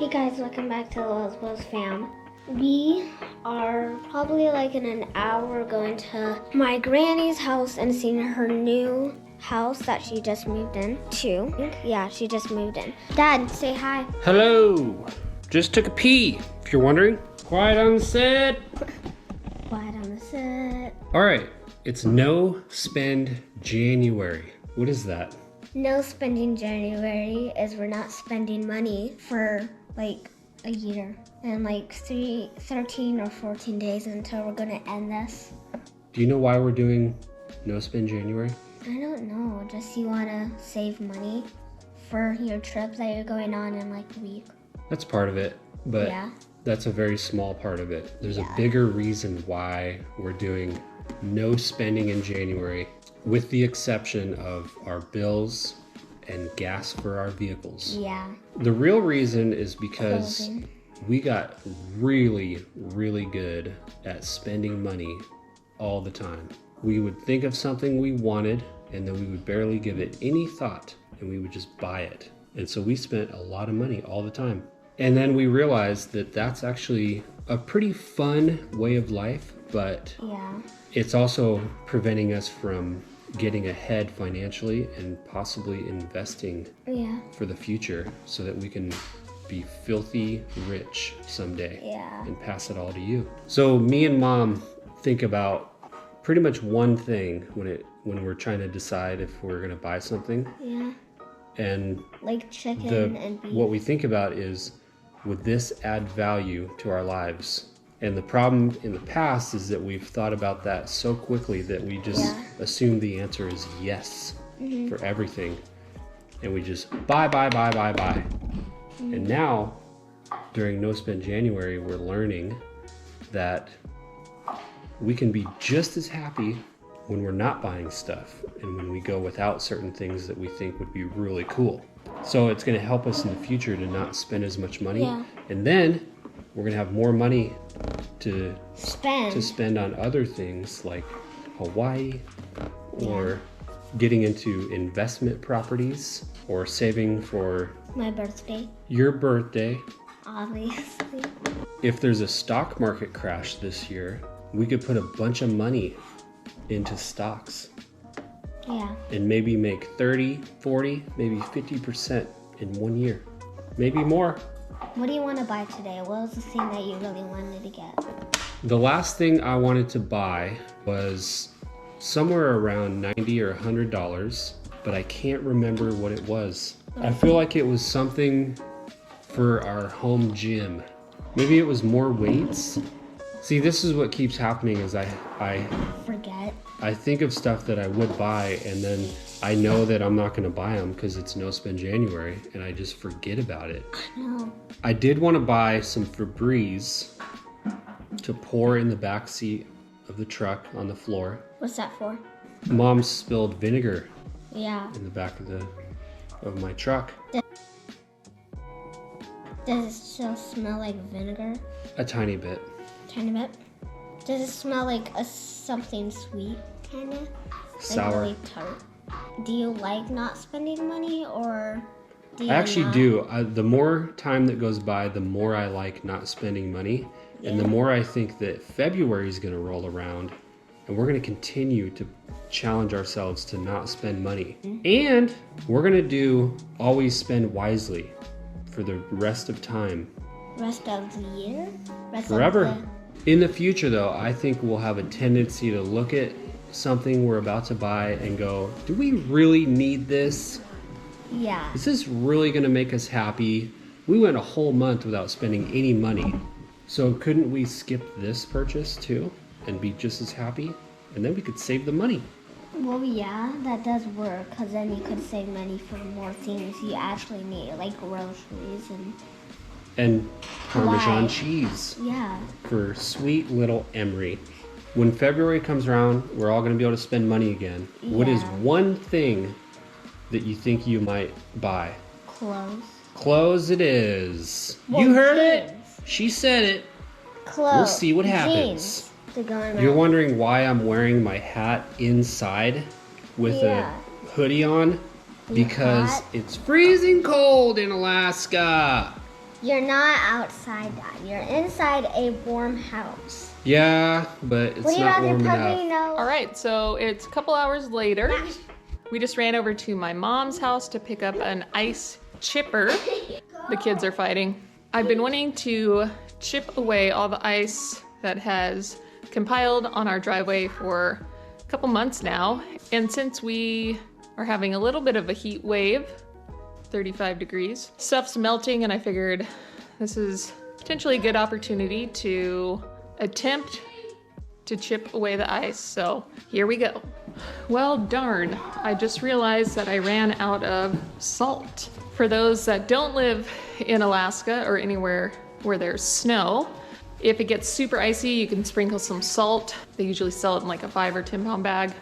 Hey guys, welcome back to the Lesbos fam. We are probably like in an hour going to my granny's house and seeing her new house that she just moved in to. Yeah, she just moved in. Dad, say hi. Hello. Just took a pee, if you're wondering. Quiet on the set. Quiet on the set. All right, it's No Spend January. What is that? No spending January is we're not spending money for like a year and like 13 or 14 days until we're gonna end this. Do you know why we're doing No Spend January? I don't know, just you wanna save money for your trip that you're going on in like a week. That's part of it, but Yeah. that's a very small part of it. There's Yeah. a bigger reason why we're doing no spending in January, with the exception of our bills and gas for our vehicles. Yeah. The real reason is because Clothing. we got really, really good at spending money all the time. We would think of something we wanted and then we would barely give it any thought and we would just buy it. And so we spent a lot of money all the time. And then we realized that that's actually a pretty fun way of life, but Yeah. it's also preventing us from getting ahead financially and possibly investing Yeah. for the future so that we can be filthy rich someday Yeah. and pass it all to you. So me and Mom think about pretty much one thing when we're trying to decide if we're going to buy something. Yeah. And Like chicken and beef. what we think about is, would this add value to our lives? And the problem in the past is that we've thought about that so quickly that we just assume the answer is yes for everything. And we just buy. And now, during No Spend January, we're learning that we can be just as happy when we're not buying stuff and when we go without certain things that we think would be really cool. So it's going to help us in the future to not spend as much money. Yeah. And then we're going to have more money to spend on other things like Hawaii or getting into investment properties or saving for my birthday, your birthday. obviously. If there's a stock market crash this year, we could put a bunch of money into stocks Yeah. and maybe make 30, 40, maybe 50% in 1 year. Maybe more. What do you want to buy today? What was the thing that you really wanted to get? The last thing I wanted to buy was somewhere around $90 or $100, but I can't remember what it was. I feel like it was something for our home gym. Maybe it was more weights. See, this is what keeps happening is I Forget. think of stuff that I would buy and then I know that I'm not going to buy them because it's No Spend January and I just forget about it. No. I did want to buy some Febreze to pour in the back seat of the truck on the floor. What's that for? Mom spilled vinegar Yeah. in the back of my truck. Does it still smell like vinegar? A tiny bit. Tiny bit. Does it smell like something sweet, kind of? Sour. Like really tart. Do you like not spending money, or do you I actually not? do. The more time that goes by, the more I like not spending money. And the more I think that February is going to roll around and we're going to continue to challenge ourselves to not spend money. And we're going to do always spend wisely for the rest of time. Rest of the year? Rest Forever. Of In the future, though, I think we'll have a tendency to look at something we're about to buy and go, do we really need this? yeah. Is this really going to make us happy? We went a whole month without spending any money. So couldn't we skip this purchase too and be just as happy? And then we could save the money. Well, yeah, that does work, because then you could save money for more things you actually need, like groceries And Parmesan Why? cheese yeah. for sweet little Emery. When February comes around, we're all going to be able to spend money again. What is Yeah. one thing that you think you might buy? Clothes. Clothes it is. Well, you heard jeans. it. She said it. Clothes. We'll see what happens. Jeans to go around. You're wondering why I'm wearing my hat inside with Yeah. a hoodie on? You Because hot? it's freezing cold in Alaska. You're not outside, Dad. You're inside a warm house. Yeah, but it's not warm enough. All right, so it's a couple hours later. We just ran over to my mom's house to pick up an ice chipper. The kids are fighting. I've been wanting to chip away all the ice that has compiled on our driveway for a couple months now. And since we are having a little bit of a heat wave, 35 degrees, stuff's melting, and I figured this is potentially a good opportunity to attempt to chip away the ice. So here we go. Well, darn, I just realized that I ran out of salt. For those that don't live in Alaska or anywhere where there's snow, if it gets super icy, you can sprinkle some salt. They usually sell it in like a 5 or 10 pound bag,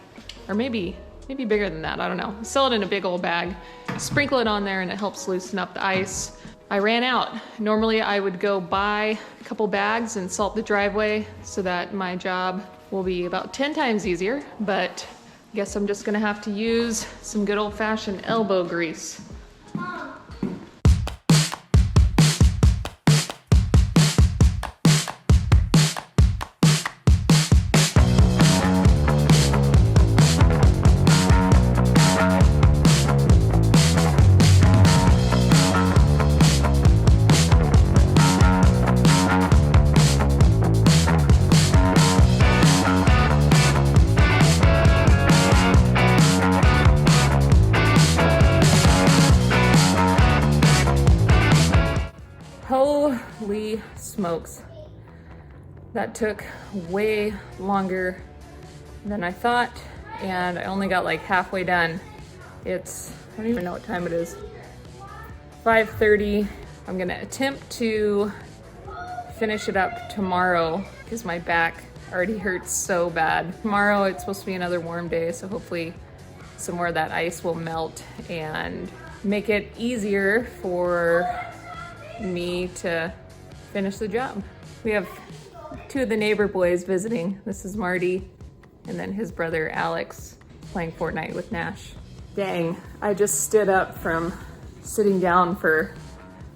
or maybe bigger than that, I don't know. Sell it in a big old bag, sprinkle it on there, and it helps loosen up the ice. I ran out. Normally I would go buy a couple bags and salt the driveway so that my job will be about 10 times easier, but I guess I'm just gonna have to use some good old-fashioned elbow grease. Holy smokes. That took way longer than I thought, and I only got like halfway done. I don't even know what time it is. 5:30. I'm gonna attempt to finish it up tomorrow because my back already hurts so bad. Tomorrow it's supposed to be another warm day, so hopefully some more of that ice will melt and make it easier for me to finish the job. We have 2 of the neighbor boys visiting. This is Marty, and then his brother Alex playing Fortnite with Nash. Dang, I just stood up from sitting down for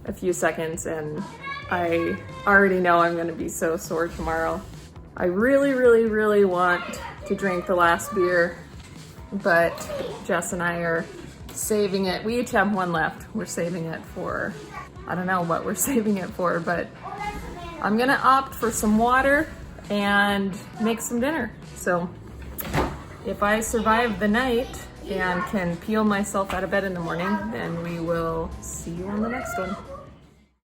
a few seconds, and I already know I'm gonna be so sore tomorrow. I really want to drink the last beer, but Jess and I are saving it. We each have one left. We're saving it for, I don't know what we're saving it for, but I'm gonna opt for some water and make some dinner. So if I survive the night and can peel myself out of bed in the morning, then we will see you on the next one.